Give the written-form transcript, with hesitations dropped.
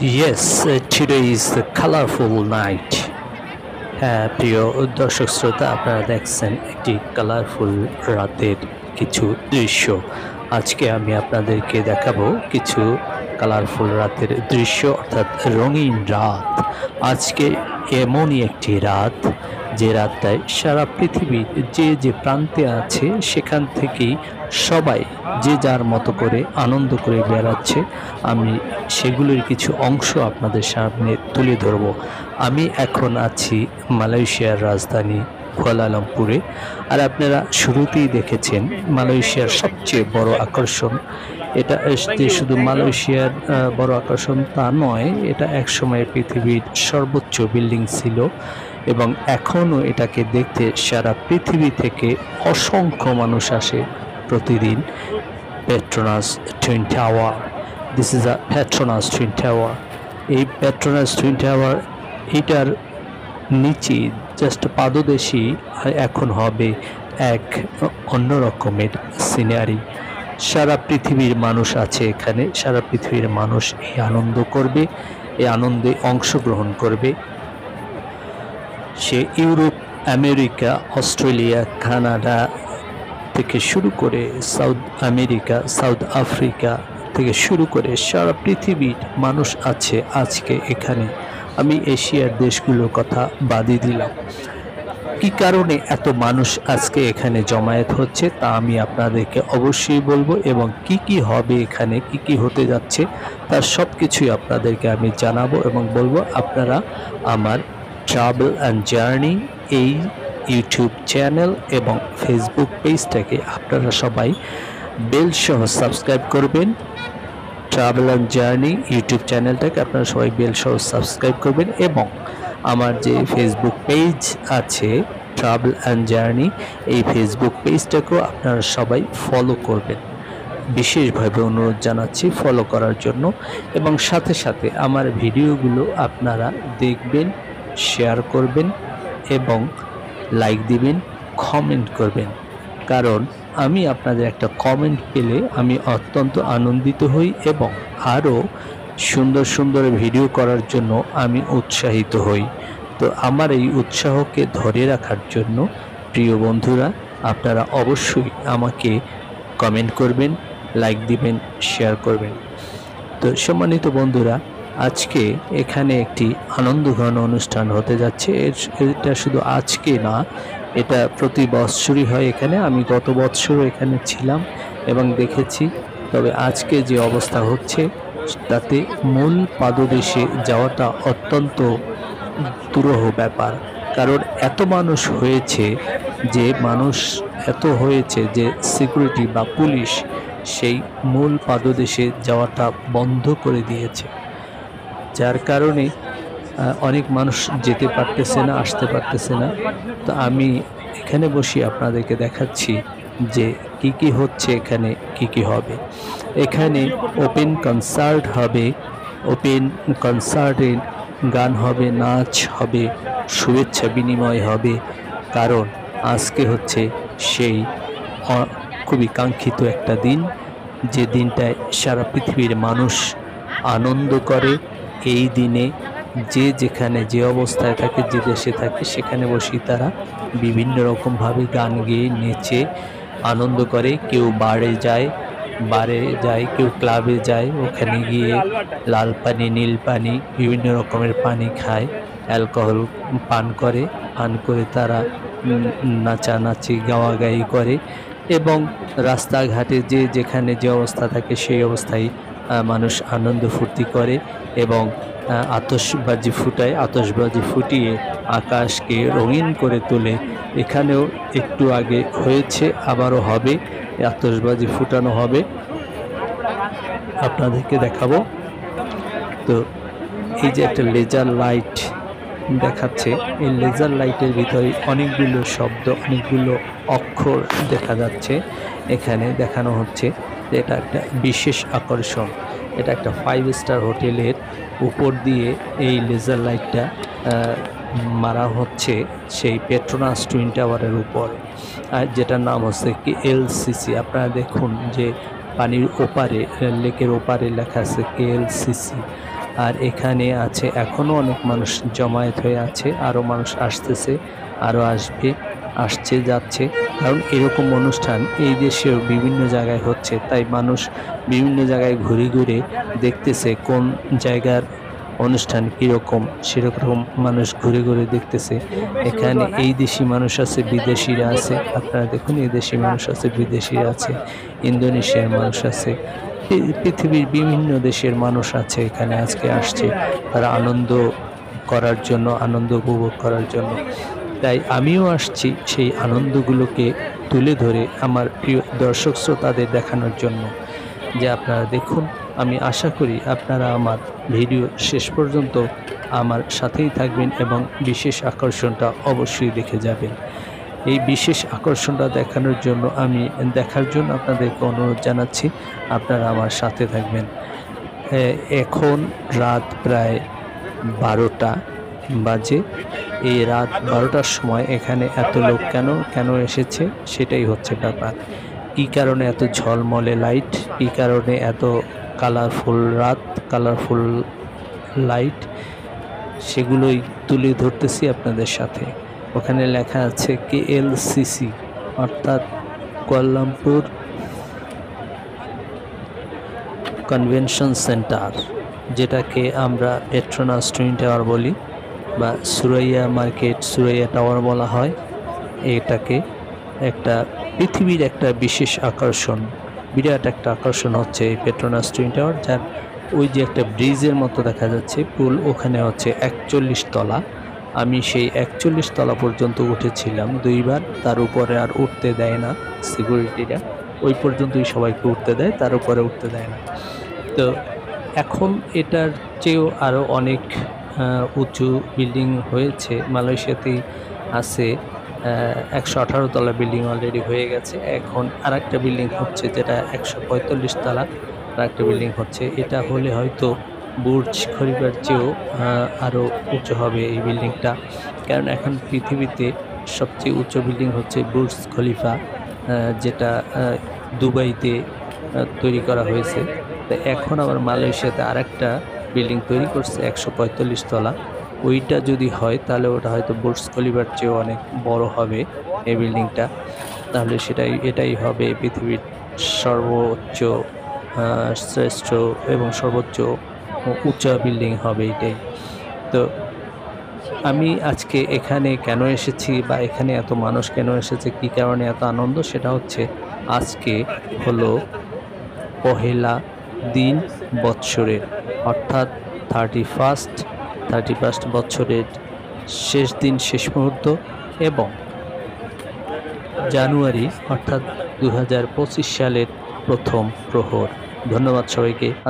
Yes, today is the colorful night. হ্যাঁ, প্রিয় দর্শক শ্রোতা, আপনারা দেখছেন একটি কালারফুল রাতের কিছু দৃশ্য। আজকে আমি আপনাদেরকে দেখাবো কিছু কালারফুল রাতের দৃশ্য, অর্থাৎ রঙিন রাত। আজকে এমনই একটি রাত, যে রাতটায় সারা পৃথিবীর যে যে প্রান্তে আছে সেখান থেকেই সবাই যে যার মতো করে আনন্দ করে বেড়াচ্ছে। আমি সেগুলির কিছু অংশ আপনাদের সামনে তুলে ধরব। আমি এখন আছি মালয়েশিয়ার রাজধানী কুয়ালালামপুরে। আর আপনারা শুরুতেই দেখেছেন মালয়েশিয়ার সবচেয়ে বড় আকর্ষণ। এটা যে শুধু মালয়েশিয়ার বড় আকর্ষণ তা নয়, এটা একসময় পৃথিবীর সর্বোচ্চ বিল্ডিং ছিল এবং এখনও এটাকে দেখতে সারা পৃথিবী থেকে অসংখ্য মানুষ আসে প্রতিদিন। Petronas twin tower, this is a Petronas twin tower. এই পেট্রোনাস টুইন টাওয়ার, এটার নিচে জাস্ট পাদদেশী এখন হবে এক অন্য রকমের সিনারি। সারা পৃথিবীর মানুষ আছে এখানে, সারা পৃথিবীর মানুষ এই আনন্দ করবে, এই আনন্দে অংশগ্রহণ করবে। সে ইউরোপ, আমেরিকা, অস্ট্রেলিয়া, কানাডা থেকে শুরু করে সাউথ আমেরিকা, সাউথ আফ্রিকা থেকে শুরু করে সারা পৃথিবীর মানুষ আছে আজকে এখানে। আমি এশিয়ার দেশগুলোর কথা বাদই দিলাম। কি কারণে এত মানুষ আজকে এখানে জমায়েত হচ্ছে তা আমি আপনাদেরকে অবশ্যই বলবো, এবং কি কি হবে এখানে, কি কি হতে যাচ্ছে তার সব কিছুই আপনাদেরকে আমি জানাবো এবং বলবো। আপনারা আমার ট্রাভেল অ্যান্ড জার্নি এই ইউটিউব চ্যানেল এবং ফেসবুক পেজটাকে আপনারা সবাই বেল সহ সাবস্ক্রাইব করবেন। ট্রাভেল অ্যান্ড জার্নি ইউটিউব চ্যানেলটাকে আপনারা সবাই বেল সহ সাবস্ক্রাইব করবেন, এবং আমার যে ফেসবুক পেজ আছে ট্রাভেল অ্যান্ড জার্নি, এই ফেসবুক পেজটাকেও আপনারা সবাই ফলো করবেন। বিশেষভাবে অনুরোধ জানাচ্ছি ফলো করার জন্য, এবং সাথে সাথে আমার ভিডিওগুলো আপনারা দেখবেন, শেয়ার করবেন এবং লাইক দিবেন, কমেন্ট করবেন। কারণ আমি আপনাদের একটা কমেন্ট পেলে আমি অত্যন্ত আনন্দিত হই এবং আরও সুন্দর সুন্দর ভিডিও করার জন্য আমি উৎসাহিত হই। তো আমার এই উৎসাহকে ধরে রাখার জন্য প্রিয় বন্ধুরা, আপনারা অবশ্যই আমাকে কমেন্ট করবেন, লাইক দিবেন, শেয়ার করবেন। তো সম্মানিত বন্ধুরা, আজকে এখানে একটি আনন্দঘন অনুষ্ঠান হতে যাচ্ছে। এটা শুধু আজকে না, এটা প্রতি বৎসরই হয় এখানে। আমি গত বৎসরও এখানে ছিলাম এবং দেখেছি। তবে আজকে যে অবস্থা হচ্ছে তাতে মূল পাদদেশে যাওয়াটা অত্যন্ত দুরূহ ব্যাপার। কারণ এত মানুষ হয়েছে যে সিকিউরিটি বা পুলিশ সেই মূল পাদদেশে যাওয়াটা বন্ধ করে দিয়েছে, যার কারণে অনেক মানুষ যেতে পারতেছে না, আসতে পারতেছে না। তো আমি এখানে বসে আপনাদেরকে দেখাচ্ছি যে কি কি হচ্ছে এখানে, কি কি হবে। এখানে ওপেন কনসার্ট হবে, ওপেন কনসার্টে গান হবে, নাচ হবে, শুভেচ্ছা বিনিময় হবে। কারণ আজকে হচ্ছে সেই খুবই কাঙ্ক্ষিত একটা দিন, যে দিনটায় সারা পৃথিবীর মানুষ আনন্দ করে। এই দিনে যে যেখানে যে অবস্থায় থাকে, যে দেশে থাকে, সেখানে বসেই তারা বিভিন্ন রকমভাবে গান গেয়ে নেচে আনন্দ করে। কেউ বারে যায়, কেউ ক্লাবে যায়, ওখানে গিয়ে লাল পানি, নীল পানি, বিভিন্ন রকমের পানি খায়, অ্যালকোহল পান করে তারা নাচানাচি, গাওয়াগাই করে। এবং রাস্তাঘাটে যে যেখানে যে অবস্থা থাকে সেই অবস্থায় মানুষ আনন্দ ফুর্তি করে এবং আতশবাজি ফুটিয়ে আকাশকে রঙিন করে তোলে। এখানেও একটু আগে হয়েছে, আবারও হবে, আতশবাজি ফুটানো হবে, আপনাদেরকে দেখাবো। তো এই যে একটা লেজার লাইট দেখাচ্ছে, এই লেজার লাইটের ভিতরে অনেকগুলো শব্দ, অনেকগুলো অক্ষর দেখা যাচ্ছে। এখানে দেখানো হচ্ছে যে এটা একটা বিশেষ আকর্ষণ। এটা একটা 5 স্টার হোটেলের উপর দিয়ে এই লেজার লাইটটা মারা হচ্ছে সেই পেট্রোনাস টুইন টাওয়ারের উপর, আর যেটার নাম হচ্ছে কি এলসিসি। আপনারা দেখুন যে পানির ওপারে, লেকের ওপারে লেখা আছে KLCC। আর এখানে আছে এখনও অনেক মানুষ জমায়েত হয়ে আছে, আরও মানুষ আসতেছে, আরও আসবে, আসছে যাচ্ছে। কারণ এরকম অনুষ্ঠান এই দেশেও বিভিন্ন জায়গায় হচ্ছে, তাই মানুষ বিভিন্ন জায়গায় ঘুরে ঘুরে দেখতেছে কোন জায়গার অনুষ্ঠান কীরকম, সেরকম মানুষ ঘুরে ঘুরে দেখতেছে। এখানে এই দেশি মানুষ আছে, বিদেশিরা আছে, আপনারা দেখুন এই দেশি মানুষ আছে, বিদেশিরা আছে, ইন্দোনেশিয়ার মানুষ আছে, পৃথিবীর বিভিন্ন দেশের মানুষ আছে এখানে আজকে আসছে তারা আনন্দ করার জন্য, আনন্দ উপভোগ করার জন্য। তাই আমিও আসছি সেই আনন্দগুলোকে তুলে ধরে আমার প্রিয় দর্শক শ্রোতাদের দেখানোর জন্য, যে আপনারা দেখুন। আমি আশা করি আপনারা আমার ভিডিও শেষ পর্যন্ত আমার সাথেই থাকবেন এবং বিশেষ আকর্ষণটা অবশ্যই দেখে যাবেন। এই বিশেষ আকর্ষণটা দেখার জন্য আপনাদেরকে অনুরোধ জানাচ্ছি, আপনারা আমার সাথে থাকবেন। এখন রাত প্রায় 12টা বাজে। এই রাত 12টার সময় এখানে এত লোক কেন এসেছে সেটাই হচ্ছে ব্যাপার। কী কারণে এত ঝলমলে লাইট, কী কারণে এত কালারফুল রাত, কালারফুল লাইট, সেগুলোই তুলে ধরতেছি আপনাদের সাথে। ওখানে লেখা আছে KLCC, অর্থাৎ কুয়ালালামপুর কনভেনশন সেন্টার, যেটাকে আমরা পেট্রোনাস টুইন টাওয়ার বলি বা সুরাইয়া মার্কেট, সুরাইয়া টাওয়ার বলা হয়। এটাকে পৃথিবীর একটা বিশেষ আকর্ষণ, বিরাট একটা আকর্ষণ হচ্ছে এই পেট্রোনাস টুইন টাওয়ার, যার ওই যে একটা ব্রিজের মতো দেখা যাচ্ছে পুল, ওখানে হচ্ছে 41 তলা। আমি সেই 41 তলা পর্যন্ত উঠেছিলাম 2বার, তার উপরে আর উঠতে দেয় না সিকিউরিটিরা, ওই পর্যন্তই সবাইকে উঠতে দেয়, তার উপরে উঠতে দেয় না। তো এখন এটার চেয়েও আরও অনেক উঁচু বিল্ডিং হয়েছে। মালয়েশিয়াতেই আছে 118 তলা বিল্ডিং অলরেডি হয়ে গেছে। এখন আরেকটা বিল্ডিং হচ্ছে, যেটা 145 তলা আরেকটা বিল্ডিং হচ্ছে। এটা হলে হয়তো বুর্জ খলিফার চেয়েও আরও উঁচু হবে এই বিল্ডিংটা, কারণ এখন পৃথিবীতে সবচেয়ে উঁচু বিল্ডিং হচ্ছে বুর্জ খলিফা, যেটা দুবাইতে তৈরি করা হয়েছে। তো এখন আবার মালয়েশিয়াতে আরেকটা বিল্ডিং তৈরি করছে 145 তলা। ওইটা যদি হয় তাহলে ওটা হয়তো বুর্জ খলিফার চেয়েও অনেক বড় হবে এই বিল্ডিংটা। তাহলে এটাই হবে পৃথিবীর সর্বোচ্চ, শ্রেষ্ঠ এবং সর্বোচ্চ উঁচা বিল্ডিং হবে এটাই। তো আমি আজকে এখানে কেন এসেছি বা এখানে এত মানুষ কেন এসেছে, কী কারণে এত আনন্দ, সেটা হচ্ছে আজকে হলো পহেলা দিন বৎসরের, অর্থাৎ 31st বছরের শেষ দিন, শেষ মুহূর্ত, এবং জানুয়ারি অর্থাৎ 2025 সালের প্রথম প্রহর। ধন্যবাদ সবাইকে।